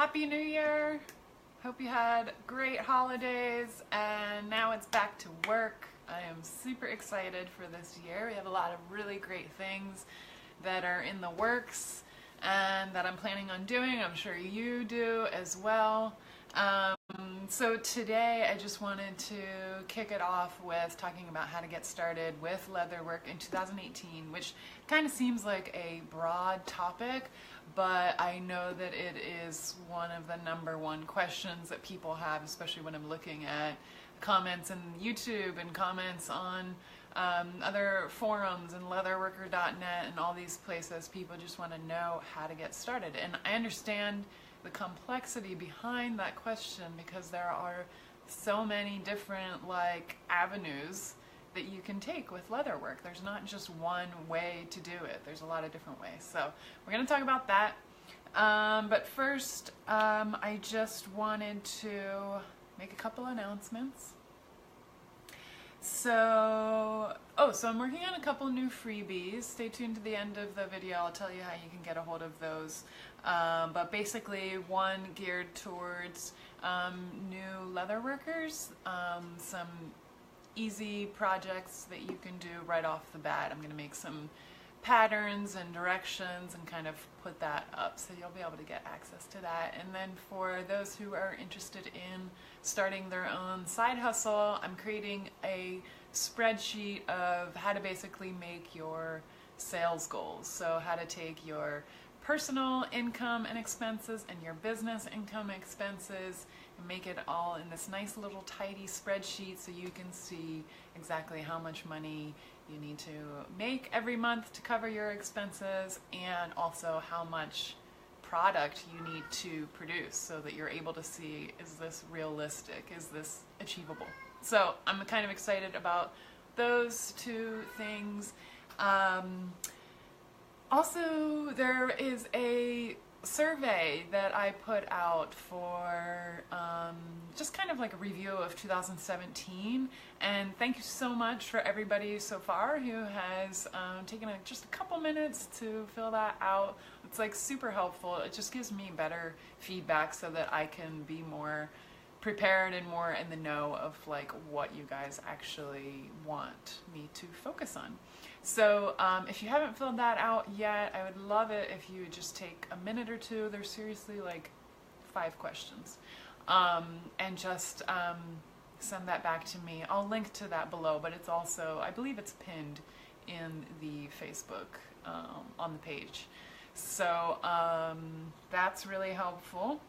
Happy New Year! Hope you had great holidays, and now it's back to work. I am super excited for this year. We have a lot of really great things that are in the works and that I'm planning on doing. I'm sure you do as well. So today I just wanted to kick it off with talking about how to get started with leatherwork in 2018, which kind of seems like a broad topic, but I know that it is one of the #1 questions that people have, especially when I'm looking at comments in YouTube and comments on other forums and leatherworker.net and all these places. People just want to know how to get started, and I understand the complexity behind that question because there are so many different avenues that you can take with leatherwork. There's not just one way to do it. There's a lot of different ways. So we're going to talk about that. But first, I just wanted to make a couple announcements. So I'm working on a couple new freebies. Stay tuned to the end of the video. I'll tell you how you can get a hold of those. But basically, one geared towards new leatherworkers, some easy projects that you can do right off the bat. I'm going to make some patterns and directions and kind of put that up, so you'll be able to get access to that. And then for those who are interested in starting their own side hustle, I'm creating a spreadsheet of how to basically make your sales goals. So how to take your personal income and expenses and your business income expenses and make it all in this nice little tidy spreadsheet so you can see exactly how much money you need to make every month to cover your expenses, and also how much product you need to produce so that you're able to see, is this realistic? Is this achievable? So I'm kind of excited about those two things. Also, there is a survey that I put out for just kind of like a review of 2017, and thank you so much for everybody so far who has taken just a couple minutes to fill that out. It's like super helpful. It just gives me better feedback so that I can be more prepared and more in the know of what you guys actually want me to focus on. So if you haven't filled that out yet, I would love it if you would just take a minute or two. There's seriously 5 questions, and just send that back to me. I'll link to that below, but it's also, I believe it's pinned in the Facebook on the page. So that's really helpful.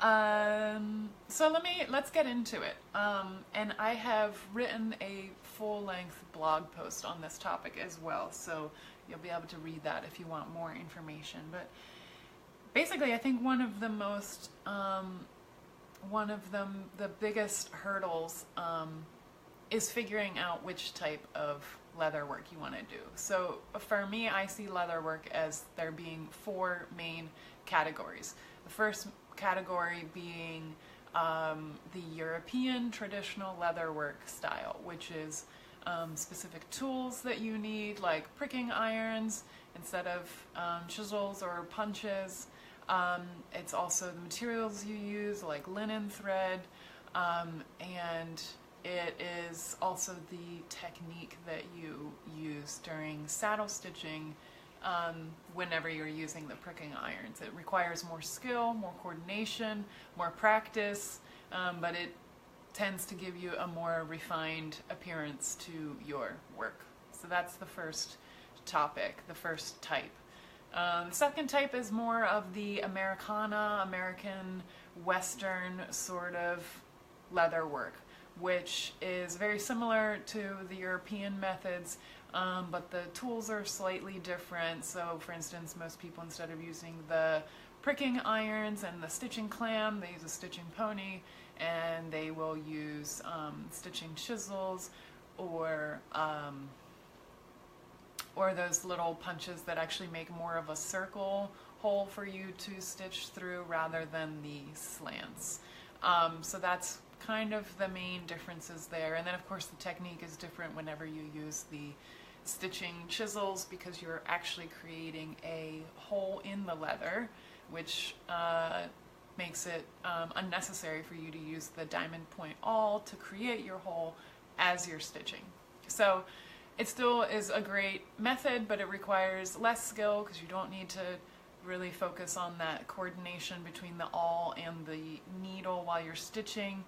So let's get into it. And I have written a full-length blog post on this topic as well, so you'll be able to read that if you want more information. But basically, I think one of the biggest hurdles is figuring out which type of leatherwork you want to do. So for me, I see leatherwork as there being 4 main categories. The first category being the European traditional leatherwork style, which is specific tools that you need, like pricking irons instead of chisels or punches. It's also the materials you use, like linen thread, and it is also the technique that you use during saddle stitching whenever you're using the pricking irons. It requires more skill, more coordination, more practice, but it tends to give you a more refined appearance to your work. So that's the first topic, the first type. The second type is more of the Americana, American Western sort of leather work, which is very similar to the European methods, but the tools are slightly different. So for instance, most people, instead of using the pricking irons and the stitching clam, they use a stitching pony, and they will use stitching chisels or those little punches that actually make more of a circle hole for you to stitch through rather than the slants. So that's kind of the main differences there. And then of course the technique is different whenever you use the stitching chisels, because you're actually creating a hole in the leather which makes it unnecessary for you to use the diamond point awl to create your hole as you're stitching. So it still is a great method, but it requires less skill because you don't need to really focus on that coordination between the awl and the needle while you're stitching.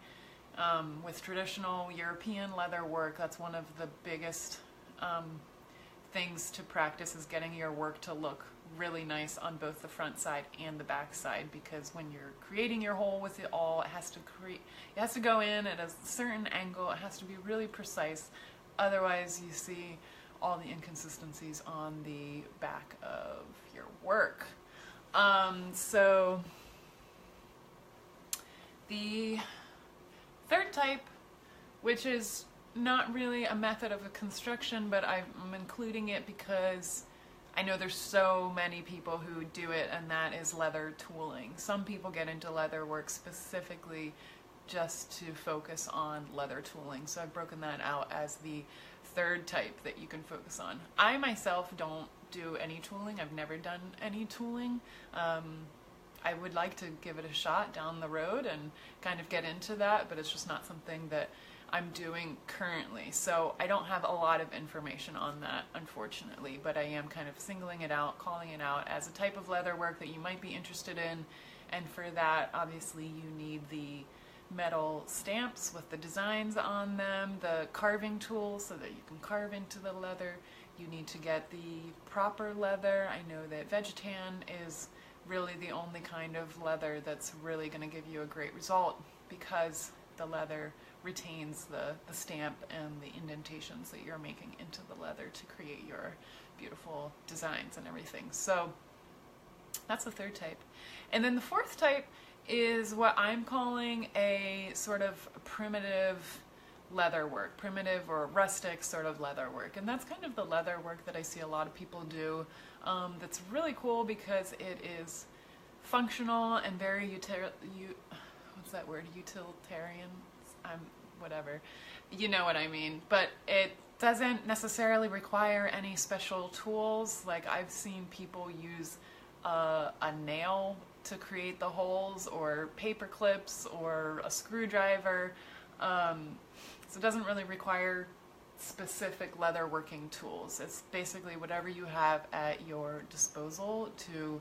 With traditional European leather work, that's one of the biggest things to practice, is getting your work to look really nice on both the front side and the back side, because when you're creating your hole with the awl, it has to go in at a certain angle, it has to be really precise, otherwise you see all the inconsistencies on the back of your work. So the third type, which is not really a method of a construction, but I'm including it because I know there's so many people who do it, and that is leather tooling. Some people get into leather work specifically just to focus on leather tooling. So I've broken that out as the third type that you can focus on. I myself don't do any tooling. I've never done any tooling. I would like to give it a shot down the road and kind of get into that, but it's just not something that I'm doing currently. So I don't have a lot of information on that, unfortunately, but I am kind of singling it out, calling it out as a type of leather work that you might be interested in. And for that, obviously, you need the metal stamps with the designs on them, the carving tools so that you can carve into the leather. You need to get the proper leather. I know that Vegetan is really the only kind of leather that's really going to give you a great result, because the leather retains the stamp and the indentations that you're making into the leather to create your beautiful designs and everything. So that's the third type. And then the fourth type is what I'm calling a sort of primitive leather work, primitive or rustic sort of leather work. And that's kind of the leather work that I see a lot of people do. That's really cool because it is functional and very what's that word? Utilitarian? Whatever. You know what I mean. But it doesn't necessarily require any special tools. Like, I've seen people use a nail to create the holes, or paper clips, or a screwdriver. So it doesn't really require specific leather working tools. It's basically whatever you have at your disposal to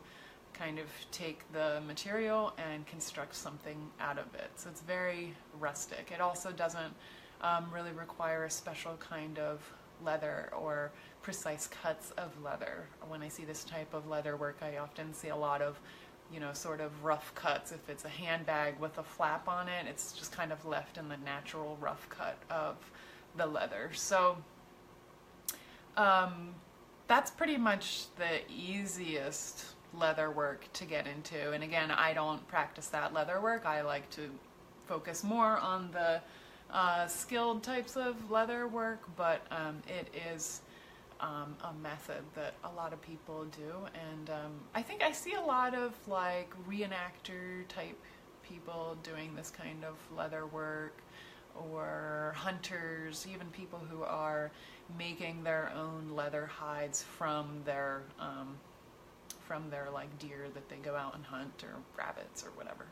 kind of take the material and construct something out of it. So it's very rustic. It also doesn't really require a special kind of leather or precise cuts of leather. When I see this type of leather work, I often see a lot of, you know, sort of rough cuts. If it's a handbag with a flap on it, it's just kind of left in the natural rough cut of the leather. So that's pretty much the easiest leather work to get into. And again, I don't practice that leather work. I like to focus more on the skilled types of leather work, but it is a method that a lot of people do. And I think I see a lot of like reenactor type people doing this kind of leather work, or hunters, even people who are making their own leather hides from their like deer that they go out and hunt, or rabbits or whatever.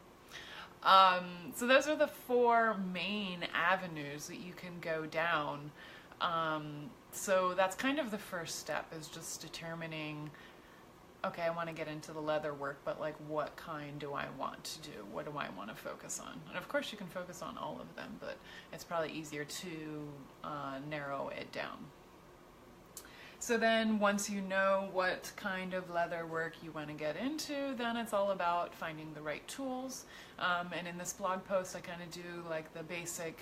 So those are the four main avenues that you can go down. So that's kind of the first step, is just determining, okay, I want to get into the leather work, but like, what kind do I want to do? What do I want to focus on? And of course you can focus on all of them, but it's probably easier to narrow it down. So then once you know what kind of leather work you want to get into, then it's all about finding the right tools. And in this blog post, I kind of do like the basic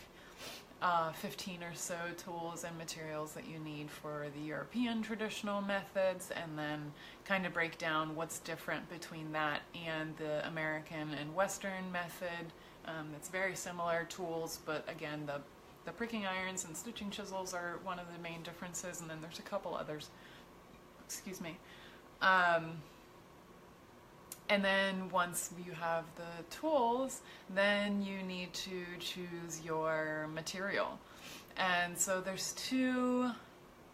15 or so tools and materials that you need for the European traditional methods, and then kind of break down what's different between that and the American and Western method. It's very similar tools, but again, the pricking irons and stitching chisels are one of the main differences, and then there's a couple others. Excuse me. And then once you have the tools, then you need to choose your material. And so there's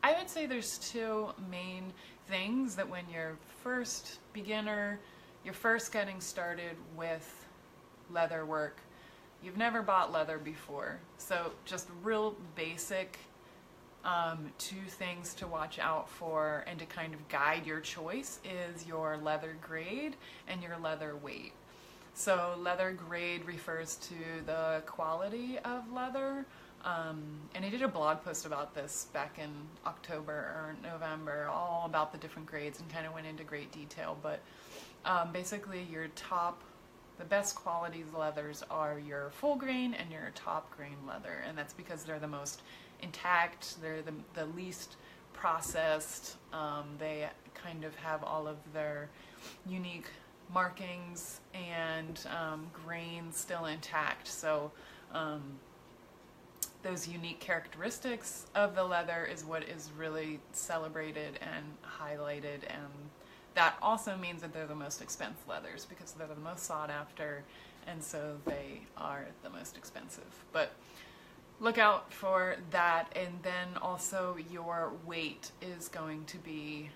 I would say there's two main things that when you're first beginner you're first getting started with leather work, you've never bought leather before, so just real basic two things to watch out for and to kind of guide your choice is your leather grade and your leather weight. So leather grade refers to the quality of leather, and I did a blog post about this back in October or November, all about the different grades, and kind of went into great detail. But basically the best quality leathers are your full grain and your top grain leather, and that's because they're the most intact, they're the least processed, they kind of have all of their unique markings and grain still intact. So those unique characteristics of the leather is what is really celebrated and highlighted, and that also means that they're the most expensive leathers because they're the most sought after, and so they are the most expensive. But look out for that, and then also your weight is going to be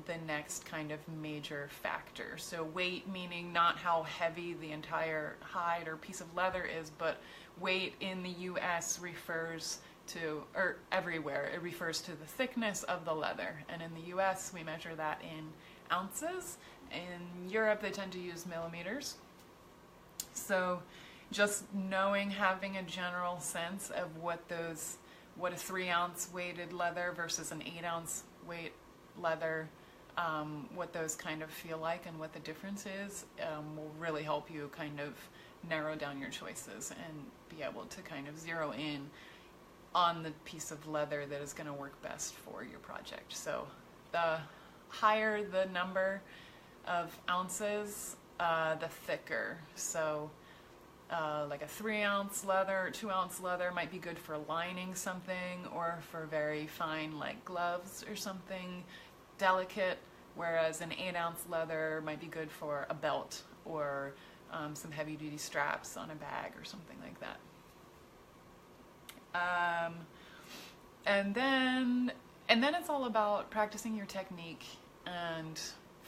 the next kind of major factor. So weight meaning not how heavy the entire hide or piece of leather is, but weight in the US refers to, or everywhere, it refers to the thickness of the leather. And in the US we measure that in ounces. In Europe they tend to use millimeters. So just knowing, having a general sense of what a 3-ounce weighted leather versus an 8-ounce weight leather, what those kind of feel like and what the difference is, will really help you kind of narrow down your choices and be able to kind of zero in on the piece of leather that is going to work best for your project. So the higher the number of ounces, the thicker. So like a 3-ounce leather or 2-ounce leather might be good for lining something, or for very fine like gloves or something delicate, whereas an 8-ounce leather might be good for a belt or some heavy-duty straps on a bag or something like that. And then it's all about practicing your technique, and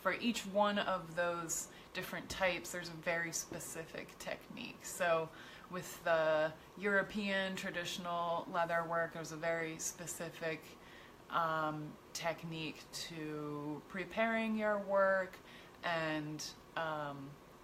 for each one of those different types there's a very specific technique. So with the European traditional leather work, there's a very specific technique to preparing your work and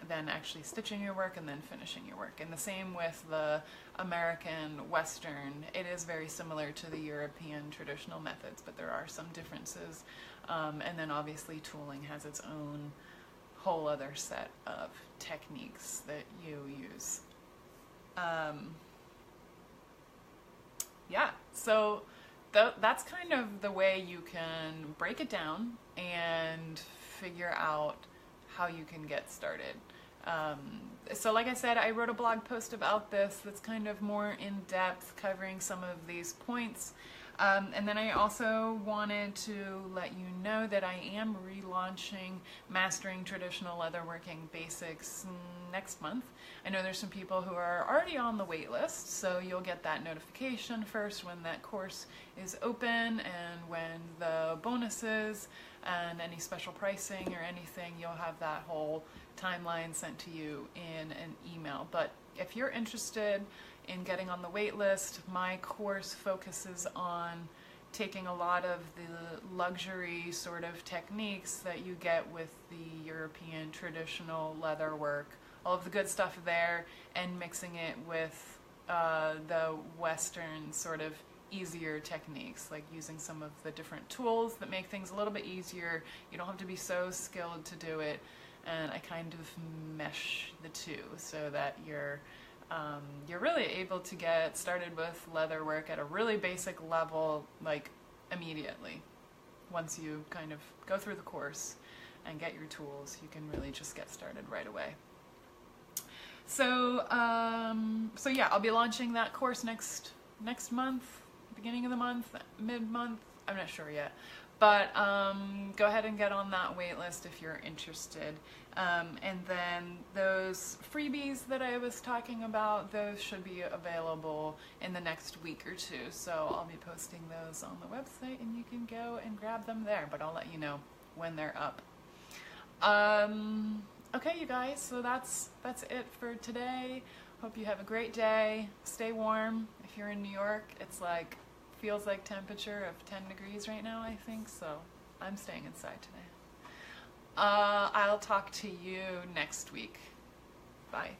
then actually stitching your work and then finishing your work. And the same with the American Western. It is very similar to the European traditional methods, but there are some differences. And then obviously tooling has its own whole other set of techniques that you use. Yeah, so that's kind of the way you can break it down and figure out how you can get started. So like I said, I wrote a blog post about this that's kind of more in depth, covering some of these points. And then I also wanted to let you know that I am relaunching Mastering Traditional Leatherworking Basics next month. I know there's some people who are already on the wait list, so you'll get that notification first when that course is open, and when the bonuses and any special pricing or anything, you'll have that whole timeline sent to you in an email. But if you're interested in getting on the wait list, my course focuses on taking a lot of the luxury sort of techniques that you get with the European traditional leather work, all of the good stuff there, and mixing it with the Western sort of easier techniques, like using some of the different tools that make things a little bit easier. You don't have to be so skilled to do it, and I kind of mesh the two so that you're really able to get started with leather work at a really basic level, like immediately. Once you kind of go through the course and get your tools, you can really just get started right away. So so yeah, I'll be launching that course next month, beginning of the month, mid-month, I'm not sure yet. But go ahead and get on that wait list if you're interested. And then those freebies that I was talking about, those should be available in the next week or two. So I'll be posting those on the website, and you can go and grab them there, but I'll let you know when they're up. Okay, you guys, so that's it for today. Hope you have a great day. Stay warm. If you're in New York, it's like, feels like temperature of 10 degrees right now, I think, so I'm staying inside today. I'll talk to you next week. Bye.